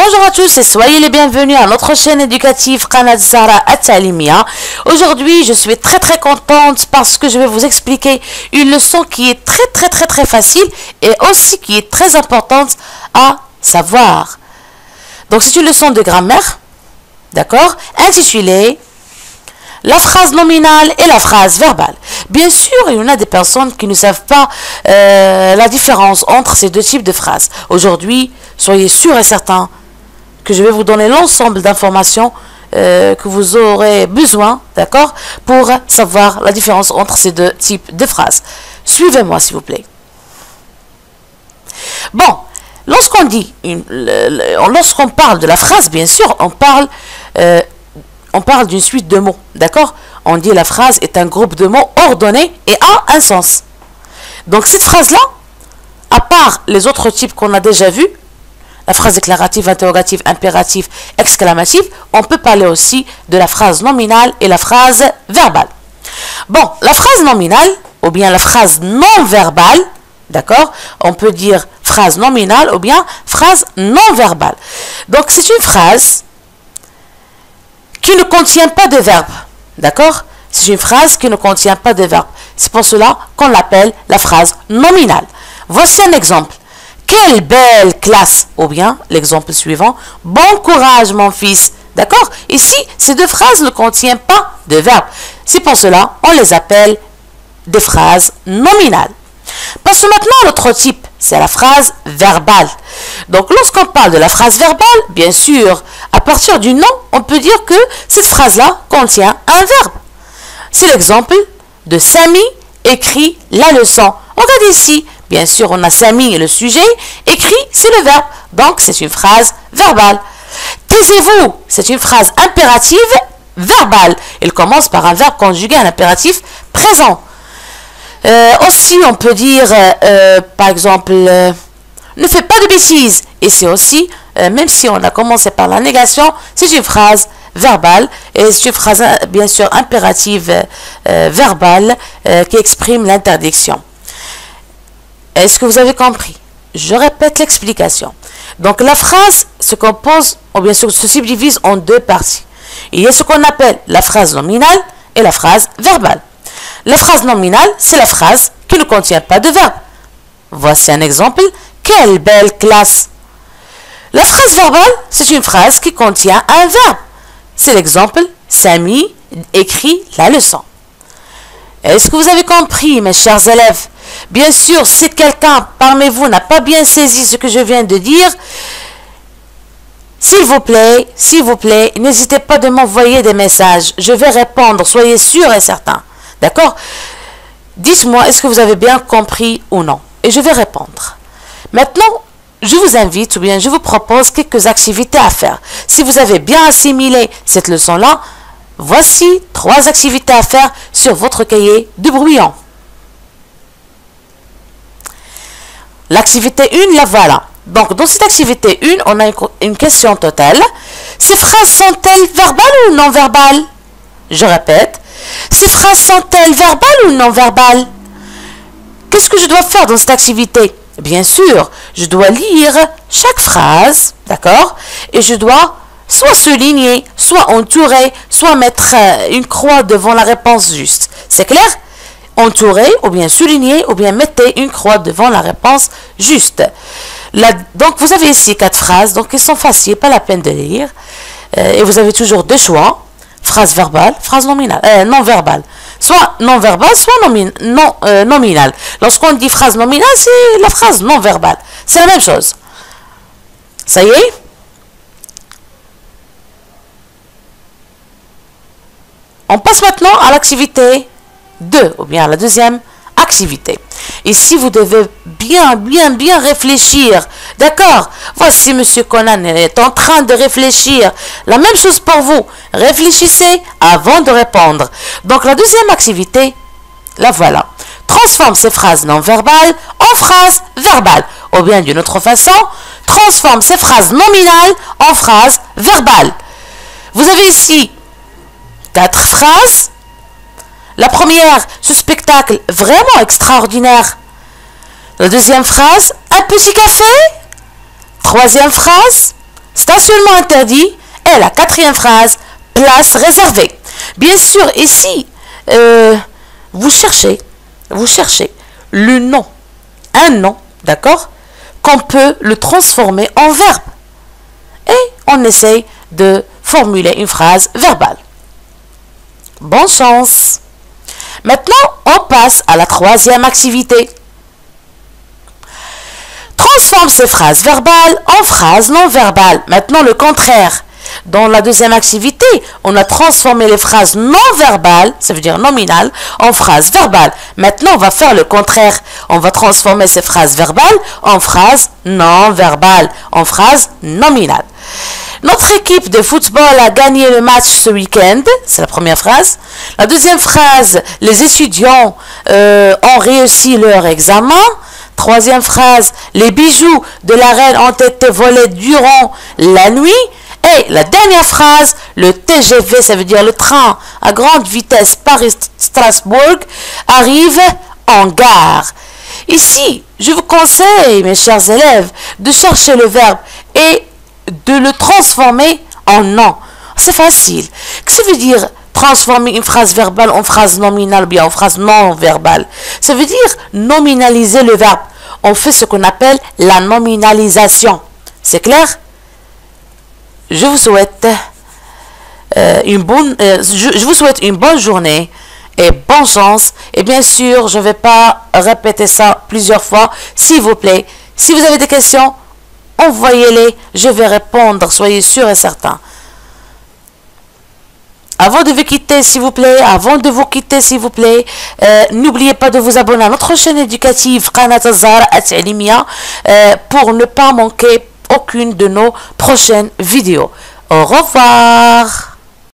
Bonjour à tous et soyez les bienvenus à notre chaîne éducative Qanat Zahra At-Ta'limia. Aujourd'hui, je suis très contente parce que je vais vous expliquer une leçon qui est très facile et aussi qui est très importante à savoir. Donc, c'est une leçon de grammaire, d'accord, intitulée la phrase nominale et la phrase verbale. Bien sûr, il y en a des personnes qui ne savent pas la différence entre ces deux types de phrases. Aujourd'hui, soyez sûrs et certains que je vais vous donner l'ensemble d'informations que vous aurez besoin, d'accord, pour savoir la différence entre ces deux types de phrases. Suivez-moi, s'il vous plaît. Bon, lorsqu'on parle de la phrase, bien sûr, on parle d'une suite de mots, d'accord? On dit la phrase est un groupe de mots ordonnés et a un sens. Donc cette phrase-là, à part les autres types qu'on a déjà vus, la phrase déclarative, interrogative, impérative, exclamative, on peut parler aussi de la phrase nominale et la phrase verbale. Bon, la phrase nominale, ou bien la phrase non verbale, d'accord? On peut dire phrase nominale ou bien phrase non verbale. Donc c'est une phrase qui ne contient pas de verbe, d'accord? C'est une phrase qui ne contient pas de verbe. C'est pour cela qu'on l'appelle la phrase nominale. Voici un exemple. Quelle belle classe! Ou bien, l'exemple suivant, bon courage mon fils. D'accord? Ici, ces deux phrases ne contiennent pas de verbe. C'est pour cela on les appelle des phrases nominales. Passons maintenant à l'autre type, c'est la phrase verbale. Donc, lorsqu'on parle de la phrase verbale, bien sûr, à partir du nom, on peut dire que cette phrase-là contient un verbe. C'est l'exemple de Samy écrit la leçon. Regardez ici, bien sûr, on a Samy et le sujet, écrit, c'est le verbe. Donc, c'est une phrase verbale. Taisez-vous, c'est une phrase impérative verbale. Elle commence par un verbe conjugué, un impératif présent. Aussi, on peut dire, par exemple, ne fais pas de bêtises. Et c'est aussi, même si on a commencé par la négation, c'est une phrase verbale. Et c'est une phrase, bien sûr, impérative verbale qui exprime l'interdiction. Est-ce que vous avez compris? Je répète l'explication. Donc, la phrase se compose, ou bien sûr, se subdivise en deux parties. Il y a ce qu'on appelle la phrase nominale et la phrase verbale. La phrase nominale, c'est la phrase qui ne contient pas de verbe. Voici un exemple. Quelle belle classe! La phrase verbale, c'est une phrase qui contient un verbe. C'est l'exemple. Samy écrit la leçon. Est-ce que vous avez compris, mes chers élèves? Bien sûr, si quelqu'un parmi vous n'a pas bien saisi ce que je viens de dire, s'il vous plaît, n'hésitez pas de m'envoyer des messages. Je vais répondre, soyez sûrs et certains. D'accord? Dites-moi, est-ce que vous avez bien compris ou non? Et je vais répondre. Maintenant, je vous invite ou bien je vous propose quelques activités à faire. Si vous avez bien assimilé cette leçon-là, voici 3 activités à faire sur votre cahier de brouillon. L'activité 1, la voilà. Donc, dans cette activité 1, on a une question totale. Ces phrases sont-elles verbales ou non verbales? Je répète. Ces phrases sont-elles verbales ou non verbales? Qu'est-ce que je dois faire dans cette activité? Bien sûr, je dois lire chaque phrase, d'accord? Et je dois soit souligner, soit entourer, soit mettre une croix devant la réponse juste. C'est clair? Entourer, ou bien souligner, ou bien mettez une croix devant la réponse juste. Donc, vous avez ici 4 phrases, donc elles sont faciles, pas la peine de lire. Et vous avez toujours 2 choix. Phrase verbale, phrase nominale, non verbale. Soit non verbale, soit nominale. Lorsqu'on dit phrase nominale, c'est la phrase non verbale. C'est la même chose. Ça y est? On passe maintenant à l'activité 2, ou bien à la deuxième activité. Ici, vous devez bien réfléchir. D'accord? Voici M. Conan est en train de réfléchir. La même chose pour vous. Réfléchissez avant de répondre. Donc, la deuxième activité, la voilà. Transforme ces phrases non verbales en phrases verbales. Ou bien d'une autre façon, transforme ces phrases nominales en phrases verbales. Vous avez ici 4 phrases. La première, ce spectacle vraiment extraordinaire. La deuxième phrase, un petit café. Troisième phrase, stationnement interdit. Et la quatrième phrase, place réservée. Bien sûr, ici, vous cherchez le nom, un nom, d'accord, qu'on peut le transformer en verbe. Et on essaye de formuler une phrase verbale. Bonne chance. Maintenant, on passe à la troisième activité. Transforme ces phrases verbales en phrases non verbales. Maintenant, le contraire. Dans la deuxième activité, on a transformé les phrases non verbales, ça veut dire nominales, en phrases verbales. Maintenant, on va faire le contraire. On va transformer ces phrases verbales en phrases non verbales, en phrases nominales. Notre équipe de football a gagné le match ce week-end. C'est la première phrase. La deuxième phrase, les étudiants ont réussi leur examen. Troisième phrase, les bijoux de la reine ont été volés durant la nuit. Et la dernière phrase, le TGV, ça veut dire le train à grande vitesse Paris-Strasbourg, arrive en gare. Ici, je vous conseille, mes chers élèves, de chercher le verbe et de le transformer en nom. C'est facile. Qu'est-ce que ça veut dire transformer une phrase verbale en phrase nominale ou bien en phrase non verbale? Ça veut dire nominaliser le verbe. On fait ce qu'on appelle la nominalisation. C'est clair? Je vous souhaite une bonne journée et bonne chance. Et bien sûr, je ne vais pas répéter ça plusieurs fois. S'il vous plaît, si vous avez des questions, envoyez-les. Je vais répondre, soyez sûrs et certains. Avant de vous quitter, s'il vous plaît, n'oubliez pas de vous abonner à notre chaîne éducative Qanat Az-Zahra At-Ta'limia pour ne pas manquer aucune de nos prochaines vidéos. Au revoir.